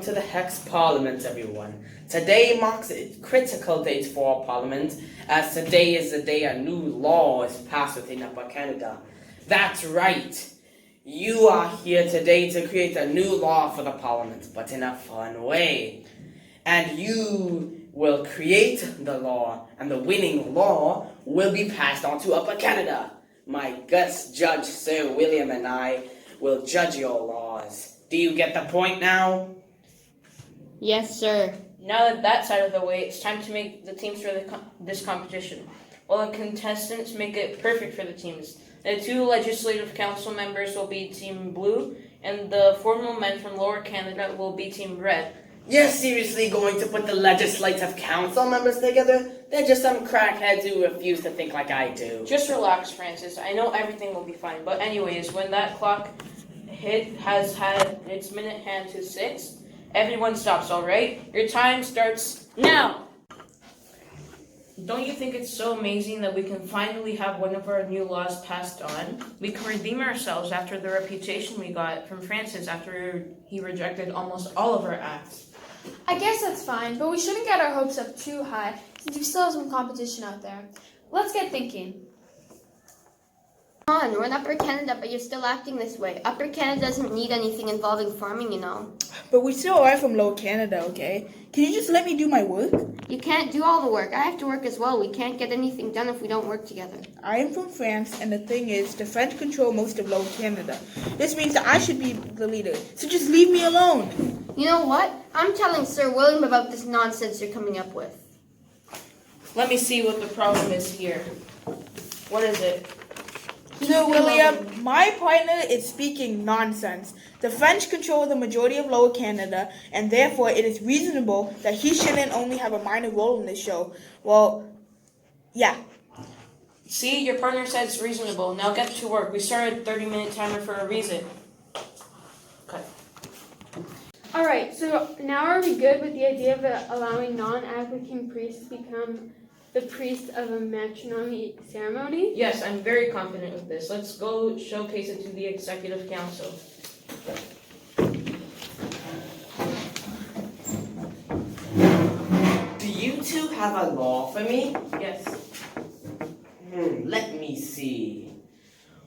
to the Hex Parliament, everyone. Today marks a critical date for our Parliament, as today is the day a new law is passed within Upper Canada. That's right. You are here today to create a new law for the Parliament, but in a fun way. And you will create the law, and the winning law will be passed on to Upper Canada. My guest judge, Sir William, and I will judge your laws. Do you get the point now? Yes, sir. Now that that's out of the way, it's time to make the teams for this competition. All the contestants make it perfect for the teams. The two legislative council members will be Team Blue, and the formal men from Lower Canada will be Team Red. You're seriously going to put the legislative council members together? They're just some crackheads who refuse to think like I do. Just relax, Francis. I know everything will be fine. But anyways, when that clock has had its minute hand to 6, everyone stops, alright? Your time starts now! Don't you think it's so amazing that we can finally have one of our new laws passed on? We can redeem ourselves after the reputation we got from Francis after he rejected almost all of our acts. I guess that's fine, but we shouldn't get our hopes up too high since we still have some competition out there. Let's get thinking. Come on, we're in Upper Canada, but you're still acting this way. Upper Canada doesn't need anything involving farming, you know. But we still are from Lower Canada, okay? Can you just let me do my work? You can't do all the work. I have to work as well. We can't get anything done if we don't work together. I am from France, and the thing is, the French control most of Lower Canada. This means that I should be the leader, so just leave me alone. You know what? I'm telling Sir William about this nonsense you're coming up with. Let me see what the problem is here. What is it? Sir William, my partner is speaking nonsense. The French control the majority of Lower Canada, and therefore it is reasonable that he shouldn't only have a minor role in this show. Well, yeah. See, your partner said it's reasonable. Now get to work. We started a 30-minute timer for a reason. Okay. Alright, so now are we good with the idea of allowing non-Anglican priests to become the priest of a matrimony ceremony? Yes, I'm very confident with this. Let's go showcase it to the Executive Council. Do you two have a law for me? Yes. Let me see.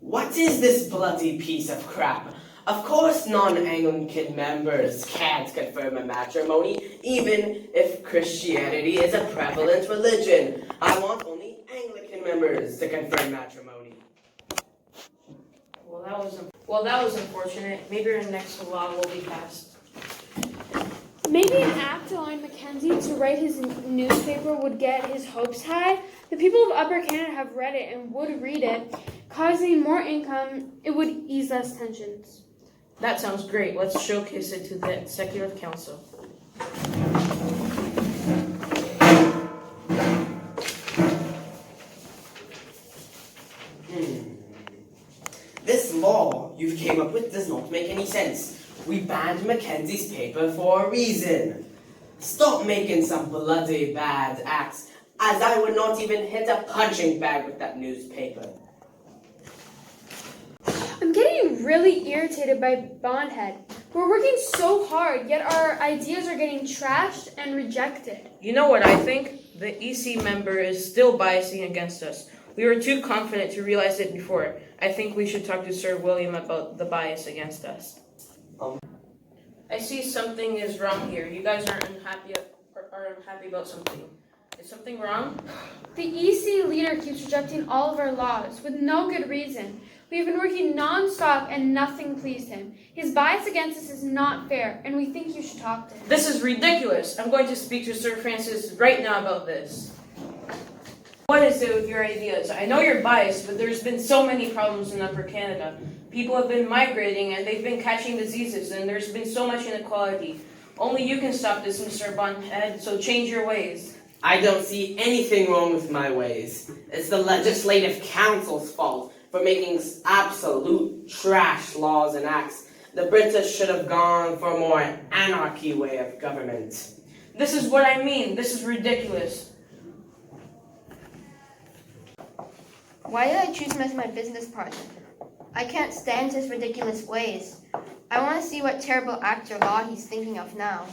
What is this bloody piece of crap? Of course non-Anglican members can't confirm a matrimony, even if Christianity is a prevalent religion. I want only Anglican members to confirm matrimony. Well, that was unfortunate. Maybe our next law will be passed. Maybe an act allowing Mackenzie to write his newspaper would get his hopes high. The people of Upper Canada have read it and would read it, causing more income. It would ease less tensions. That sounds great. Let's showcase it to the Executive Council. This law you came up with does not make any sense. We banned Mackenzie's paper for a reason. Stop making some bloody bad acts, as I would not even hit a punching bag with that newspaper. I'm getting really irritated by Bondhead. We're working so hard, yet our ideas are getting trashed and rejected. You know what I think? The EC member is still biasing against us. We were too confident to realize it before. I think we should talk to Sir William about the bias against us. I see something is wrong here. You guys are unhappy about something. Is something wrong? The EC leader keeps rejecting all of our laws with no good reason. We have been working non-stop and nothing pleased him. His bias against us is not fair, and we think you should talk to him. This is ridiculous. I'm going to speak to Sir Francis right now about this. What is it with your ideas? I know you're biased, but there's been so many problems in Upper Canada. People have been migrating and they've been catching diseases, and there's been so much inequality. Only you can stop this, Mr. Bondhead, so change your ways. I don't see anything wrong with my ways. It's the Legislative Council's fault for making absolute trash laws and acts. The British should have gone for a more anarchy way of government. This is what I mean. This is ridiculous. Why did I choose him as my business partner? I can't stand his ridiculous ways. I want to see what terrible act or law he's thinking of now.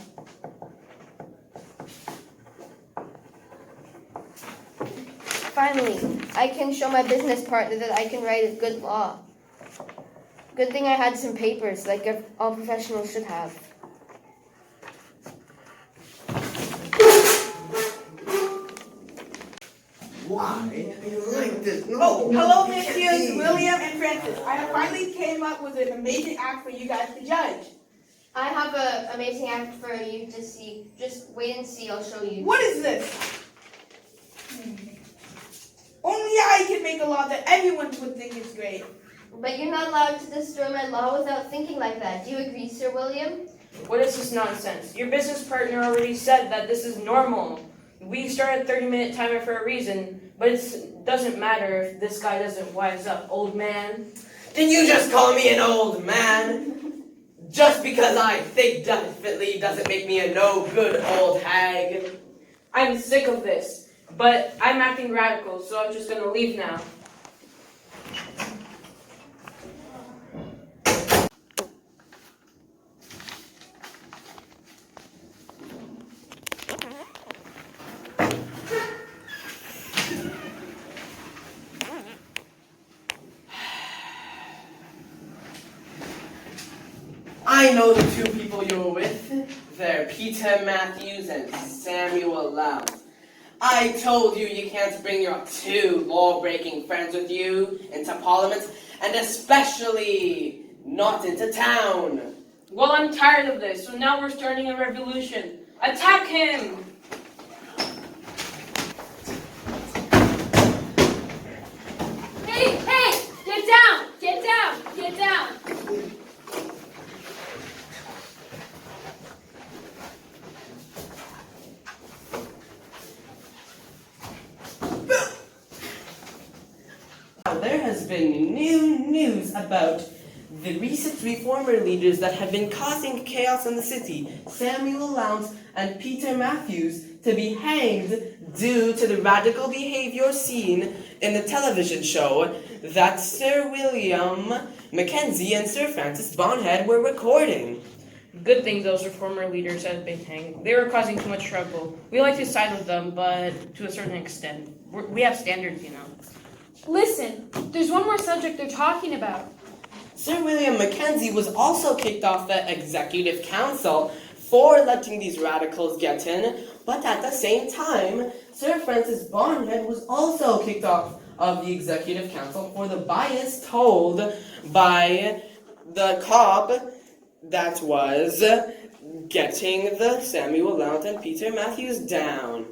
Finally, I can show my business partner that I can write a good law. Good thing I had some papers, like all professionals should have. Why do you like this? No. Oh, hello, Messieurs William and Francis. I have finally came up with an amazing act for you guys to judge. I have an amazing act for you to see. Just wait and see, I'll show you. What is this? Only I can make a law that everyone would think is great. But you're not allowed to destroy my law without thinking like that. Do you agree, Sir William? What is this nonsense? Your business partner already said that this is normal. We started a 30-minute timer for a reason, but it doesn't matter if this guy doesn't wise up, old man. Did you just call me an old man? Just because I think differently doesn't make me a no-good old hag. I'm sick of this, but I'm acting radical, so I'm just gonna leave now. I know the two people you were with. They're Peter Matthews and Samuel Loud. I told you you can't bring your two law-breaking friends with you into Parliament, and especially not into town. Well, I'm tired of this, so now we're starting a revolution. Attack him! Hey, hey! Get down! Get down! Get down! There has been new news about the recent reformer leaders that have been causing chaos in the city, Samuel Lowndes and Peter Matthews, to be hanged due to the radical behavior seen in the television show that Sir William Mackenzie and Sir Francis Bonhead were recording. Good thing those reformer leaders have been hanged. They were causing too much trouble. We like to side with them, but to a certain extent. We have standards, you know. Listen, there's one more subject they're talking about. Sir William Mackenzie was also kicked off the Executive Council for letting these radicals get in, but at the same time, Sir Francis Bonhead was also kicked off of the Executive Council for the bias told by the cob that was getting the Samuel Lowndes and Peter Matthews down.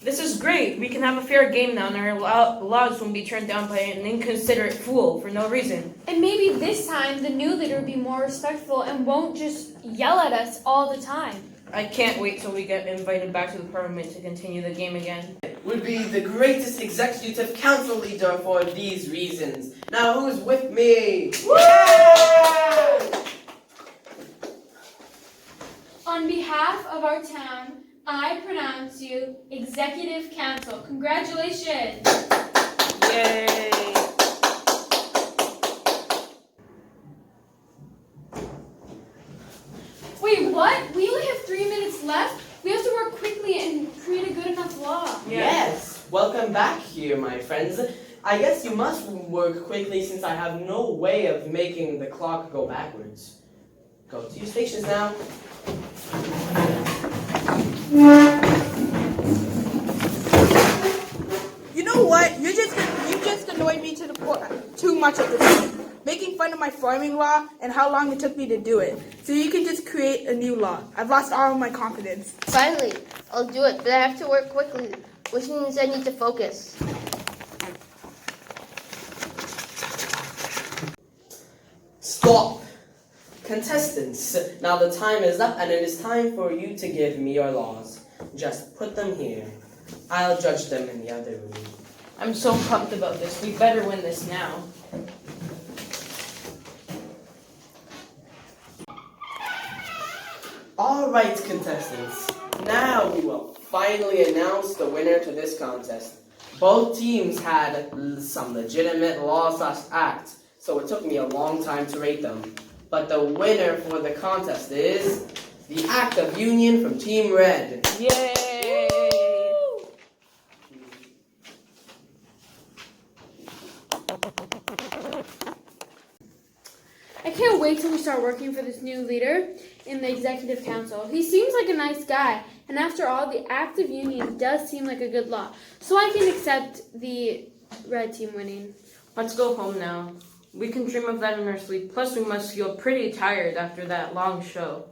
This is great. We can have a fair game now, and our laws won't be turned down by an inconsiderate fool for no reason. And maybe this time the new leader will be more respectful and won't just yell at us all the time. I can't wait till we get invited back to the parliament to continue the game again. Would be the greatest executive council leader for these reasons. Now who's with me? On behalf of our town, I pronounce you Executive Council. Congratulations! Yay! Wait, what? We only have 3 minutes left? We have to work quickly and create a good enough law. Yes, welcome back here, my friends. I guess you must work quickly since I have no way of making the clock go backwards. Go to your stations now. You know what? You just annoyed me too much at this point. Making fun of my farming law and how long it took me to do it. So you can just create a new law. I've lost all of my confidence. Finally, I'll do it, but I have to work quickly, which means I need to focus. Stop! Contestants, now the time is up and it is time for you to give me your laws. Just put them here. I'll judge them in the other room. I'm so pumped about this. We better win this now. Alright, contestants. Now we will finally announce the winner to this contest. Both teams had some legitimate law/act, so it took me a long time to rate them. But the winner for the contest is the Act of Union from Team Red. Yay! I can't wait till we start working for this new leader in the executive council. He seems like a nice guy, and after all, the Act of Union does seem like a good law. So I can accept the red team winning. Let's go home now. We can dream of that in our sleep. Plus, we must feel pretty tired after that long show.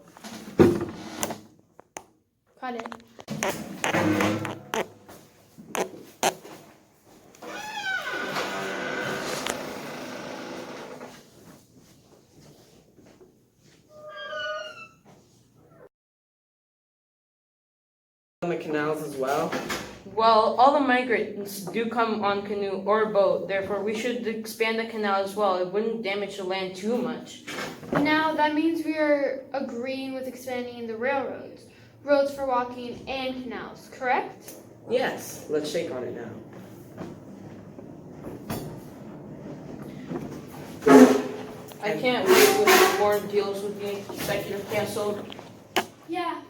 Got it. On the canals as well. Well, all the migrants do come on canoe or boat. Therefore, we should expand the canal as well. It wouldn't damage the land too much. Now, that means we are agreeing with expanding the railroads, roads for walking, and canals, correct? Yes, let's shake on it now. I can't wait with more deals with the executive council. Yeah,